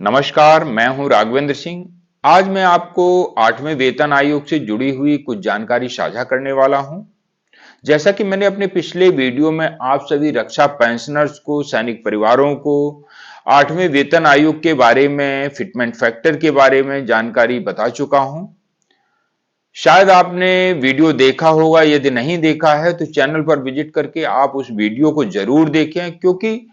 नमस्कार, मैं हूं राघवेंद्र सिंह। आज मैं आपको 8वें वेतन आयोग से जुड़ी हुई कुछ जानकारी साझा करने वाला हूं। जैसा कि मैंने अपने पिछले वीडियो में आप सभी रक्षा पेंशनर्स को, सैनिक परिवारों को 8वें वेतन आयोग के बारे में, फिटमेंट फैक्टर के बारे में जानकारी बता चुका हूं। शायद आपने वीडियो देखा होगा, यदि नहीं देखा है तो चैनल पर विजिट करके आप उस वीडियो को जरूर देखें, क्योंकि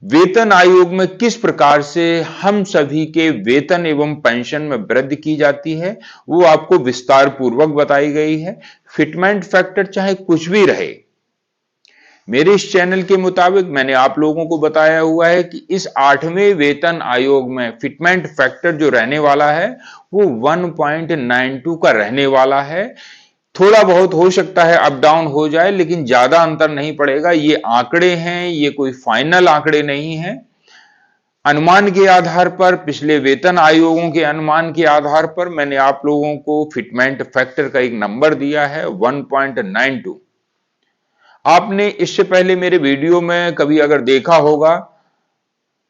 वेतन आयोग में किस प्रकार से हम सभी के वेतन एवं पेंशन में वृद्धि की जाती है वो आपको विस्तार पूर्वक बताई गई है। फिटमेंट फैक्टर चाहे कुछ भी रहे, मेरे इस चैनल के मुताबिक मैंने आप लोगों को बताया हुआ है कि इस 8वें वेतन आयोग में फिटमेंट फैक्टर जो रहने वाला है वो 1.92 का रहने वाला है। थोड़ा बहुत हो सकता है अप डाउन हो जाए, लेकिन ज्यादा अंतर नहीं पड़ेगा। ये आंकड़े हैं, ये कोई फाइनल आंकड़े नहीं है। अनुमान के आधार पर, पिछले वेतन आयोगों के अनुमान के आधार पर मैंने आप लोगों को फिटमेंट फैक्टर का एक नंबर दिया है 1.92। आपने इससे पहले मेरे वीडियो में कभी अगर देखा होगा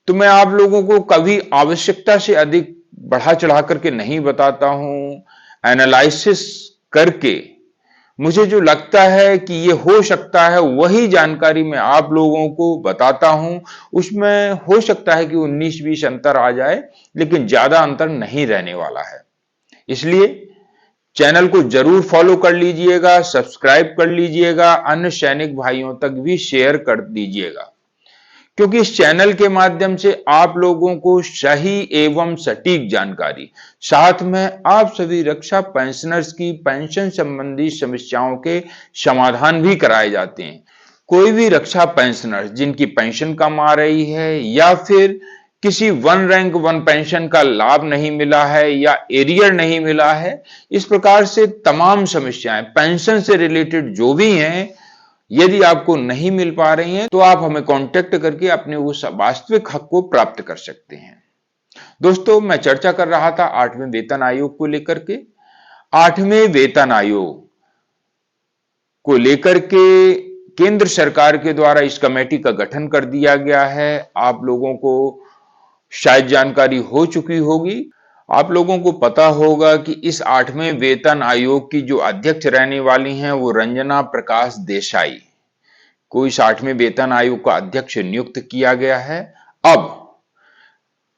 तो मैं आप लोगों को कभी आवश्यकता से अधिक बढ़ा चढ़ा करके नहीं बताता हूं। एनालिसिस करके मुझे जो लगता है कि ये हो सकता है वही जानकारी मैं आप लोगों को बताता हूं। उसमें हो सकता है कि 19-20 अंतर आ जाए, लेकिन ज्यादा अंतर नहीं रहने वाला है। इसलिए चैनल को जरूर फॉलो कर लीजिएगा, सब्सक्राइब कर लीजिएगा, अन्य सैनिक भाइयों तक भी शेयर कर दीजिएगा, क्योंकि इस चैनल के माध्यम से आप लोगों को सही एवं सटीक जानकारी, साथ में आप सभी रक्षा पेंशनर्स की पेंशन संबंधी समस्याओं के समाधान भी कराए जाते हैं। कोई भी रक्षा पेंशनर जिनकी पेंशन कम आ रही है या फिर किसी वन रैंक वन पेंशन का लाभ नहीं मिला है या एरियर नहीं मिला है, इस प्रकार से तमाम समस्याएं पेंशन से रिलेटेड जो भी हैं, यदि आपको नहीं मिल पा रही हैं तो आप हमें कांटेक्ट करके अपने उस वास्तविक हक को प्राप्त कर सकते हैं। दोस्तों, मैं चर्चा कर रहा था 8वें वेतन आयोग को लेकर के। 8वें वेतन आयोग को लेकर के केंद्र सरकार के द्वारा इस कमेटी का गठन कर दिया गया है। आप लोगों को शायद जानकारी हो चुकी होगी। आप लोगों को पता होगा कि इस 8वें वेतन आयोग की जो अध्यक्ष रहने वाली हैं वो रंजना प्रकाश देसाई को इस 8वें वेतन आयोग का अध्यक्ष नियुक्त किया गया है। अब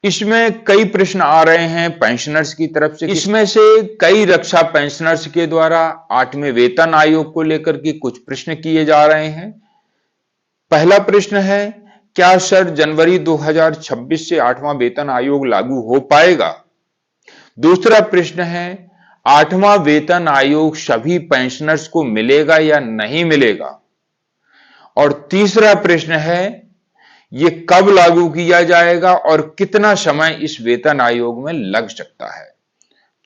इसमें कई प्रश्न आ रहे हैं पेंशनर्स की तरफ से। इसमें से कई रक्षा पेंशनर्स के द्वारा 8वें वेतन आयोग को लेकर के कुछ प्रश्न किए जा रहे हैं। पहला प्रश्न है, क्या सर जनवरी 2026 से 8वां वेतन आयोग लागू हो पाएगा? दूसरा प्रश्न है, 8वां वेतन आयोग सभी पेंशनर्स को मिलेगा या नहीं मिलेगा? और तीसरा प्रश्न है, ये कब लागू किया जाएगा और कितना समय इस वेतन आयोग में लग सकता है?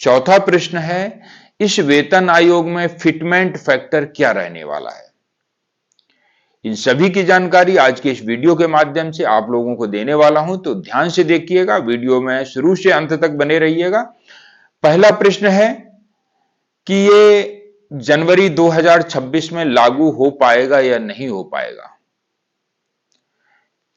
चौथा प्रश्न है, इस वेतन आयोग में फिटमेंट फैक्टर क्या रहने वाला है? इन सभी की जानकारी आज के इस वीडियो के माध्यम से आप लोगों को देने वाला हूं, तो ध्यान से देखिएगा, वीडियो में शुरू से अंत तक बने रहिएगा। पहला प्रश्न है कि ये जनवरी 2026 में लागू हो पाएगा या नहीं हो पाएगा।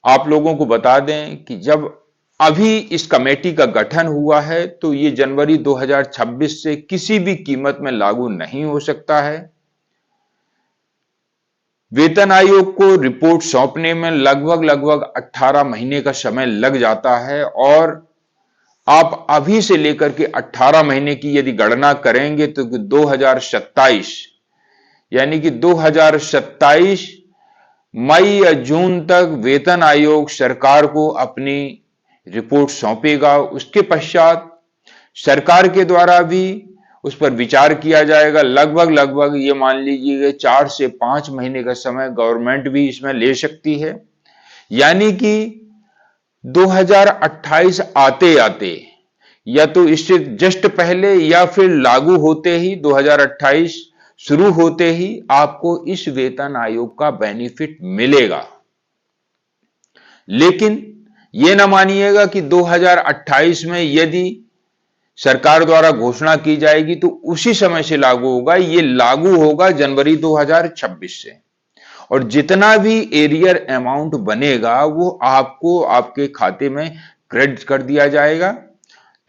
आप लोगों को बता दें कि जब अभी इस कमेटी का गठन हुआ है तो ये जनवरी 2026 से किसी भी कीमत में लागू नहीं हो सकता है। वेतन आयोग को रिपोर्ट सौंपने में लगभग 18 महीने का समय लग जाता है, और आप अभी से लेकर के 18 महीने की यदि गणना करेंगे तो 2027 यानी कि 2027 मई या जून तक वेतन आयोग सरकार को अपनी रिपोर्ट सौंपेगा। उसके पश्चात सरकार के द्वारा भी उस पर विचार किया जाएगा। लगभग ये मान लीजिए 4 से 5 महीने का समय गवर्नमेंट भी इसमें ले सकती है। यानी कि 2028 आते आते या तो इससे जस्ट पहले या फिर लागू होते ही 2028 शुरू होते ही आपको इस वेतन आयोग का बेनिफिट मिलेगा। लेकिन यह ना मानिएगा कि 2028 में यदि सरकार द्वारा घोषणा की जाएगी तो उसी समय से लागू होगा। यह लागू होगा जनवरी 2026 से, और जितना भी एरियर अमाउंट बनेगा वो आपको आपके खाते में क्रेडिट कर दिया जाएगा,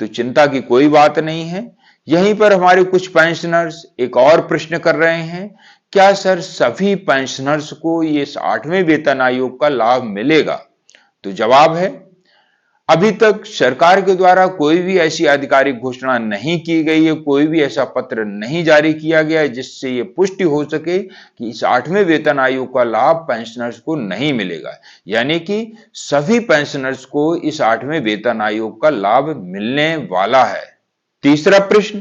तो चिंता की कोई बात नहीं है। यहीं पर हमारे कुछ पेंशनर्स एक और प्रश्न कर रहे हैं, क्या सर सभी पेंशनर्स को ये इस 8वें वेतन आयोग का लाभ मिलेगा? तो जवाब है, अभी तक सरकार के द्वारा कोई भी ऐसी आधिकारिक घोषणा नहीं की गई है, कोई भी ऐसा पत्र नहीं जारी किया गया है जिससे ये पुष्टि हो सके कि इस 8वें वेतन आयोग का लाभ पेंशनर्स को नहीं मिलेगा। यानी कि सभी पेंशनर्स को इस 8वें वेतन आयोग का लाभ मिलने वाला है। तीसरा प्रश्न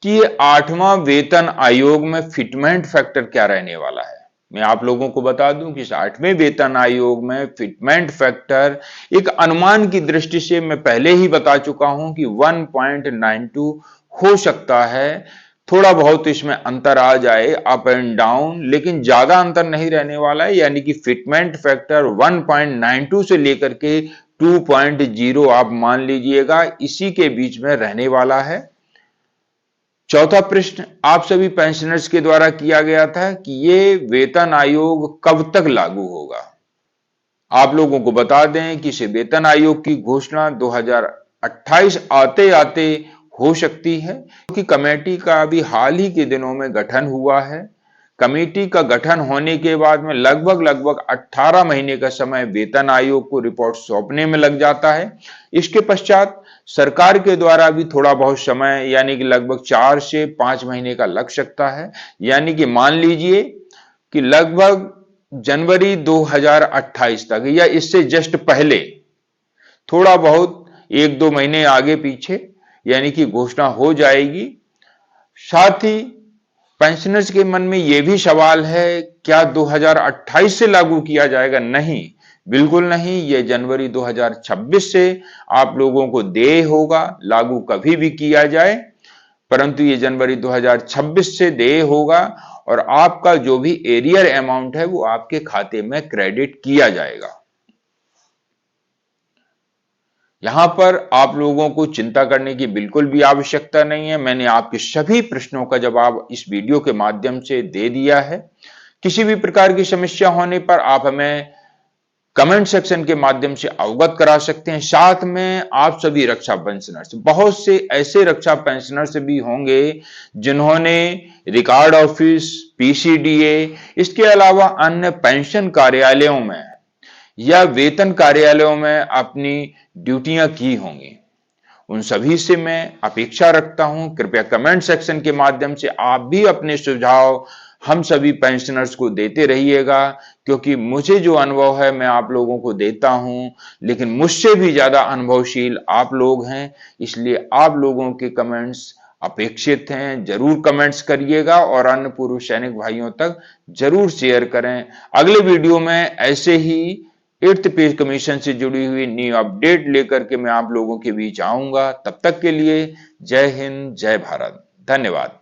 कि ये 8वां वेतन आयोग में फिटमेंट फैक्टर क्या रहने वाला है। मैं आप लोगों को बता दूं कि 8वें वेतन आयोग में फिटमेंट फैक्टर एक अनुमान की दृष्टि से मैं पहले ही बता चुका हूं कि 1.92 हो सकता है। थोड़ा बहुत इसमें अंतर आ जाए, अप एंड डाउन, लेकिन ज्यादा अंतर नहीं रहने वाला है। यानी कि फिटमेंट फैक्टर 1.92 से लेकर के 2.0 आप मान लीजिएगा, इसी के बीच में रहने वाला है। चौथा प्रश्न आप सभी पेंशनर्स के द्वारा किया गया था कि ये वेतन आयोग कब तक लागू होगा। आप लोगों को बता दें कि इस वेतन आयोग की घोषणा 2028 आते आते हो सकती है, क्योंकि कमेटी का अभी हाल ही के दिनों में गठन हुआ है। कमेटी का गठन होने के बाद में लगभग 18 महीने का समय वेतन आयोग को रिपोर्ट सौंपने में लग जाता है। इसके पश्चात सरकार के द्वारा भी थोड़ा बहुत समय, यानी कि लगभग 4 से 5 महीने का लग सकता है। यानी कि मान लीजिए कि लगभग जनवरी 2028 तक या इससे जस्ट पहले, थोड़ा बहुत 1-2 महीने आगे पीछे, यानी कि घोषणा हो जाएगी। साथ ही पेंशनर्स के मन में यह भी सवाल है, क्या 2028 से लागू किया जाएगा? नहीं, बिल्कुल नहीं। यह जनवरी 2026 से आप लोगों को देय होगा, लागू कभी भी किया जाए, परंतु ये जनवरी 2026 से देय होगा और आपका जो भी एरियर अमाउंट है वो आपके खाते में क्रेडिट किया जाएगा। यहां पर आप लोगों को चिंता करने की बिल्कुल भी आवश्यकता नहीं है। मैंने आपके सभी प्रश्नों का जवाब इस वीडियो के माध्यम से दे दिया है। किसी भी प्रकार की समस्या होने पर आप हमें कमेंट सेक्शन के माध्यम से अवगत करा सकते हैं। साथ में आप सभी रक्षा पेंशनर्स, बहुत से ऐसे रक्षा पेंशनर्स भी होंगे जिन्होंने रिकॉर्ड ऑफिस, पीसीडीए, इसके अलावा अन्य पेंशन कार्यालयों में या वेतन कार्यालयों में अपनी ड्यूटियां की होंगी। उन सभी से मैं अपेक्षा रखता हूं, कृपया कमेंट सेक्शन के माध्यम से आप भी अपने सुझाव हम सभी पेंशनर्स को देते रहिएगा, क्योंकि मुझे जो अनुभव है मैं आप लोगों को देता हूं, लेकिन मुझसे भी ज्यादा अनुभवशील आप लोग हैं, इसलिए आप लोगों के कमेंट्स अपेक्षित हैं। जरूर कमेंट्स करिएगा और अन्य पूर्व सैनिक भाइयों तक जरूर शेयर करें। अगले वीडियो में ऐसे ही 8th पे कमीशन से जुड़ी हुई न्यू अपडेट लेकर के मैं आप लोगों के बीच आऊंगा। तब तक के लिए जय हिंद, जय भारत, धन्यवाद।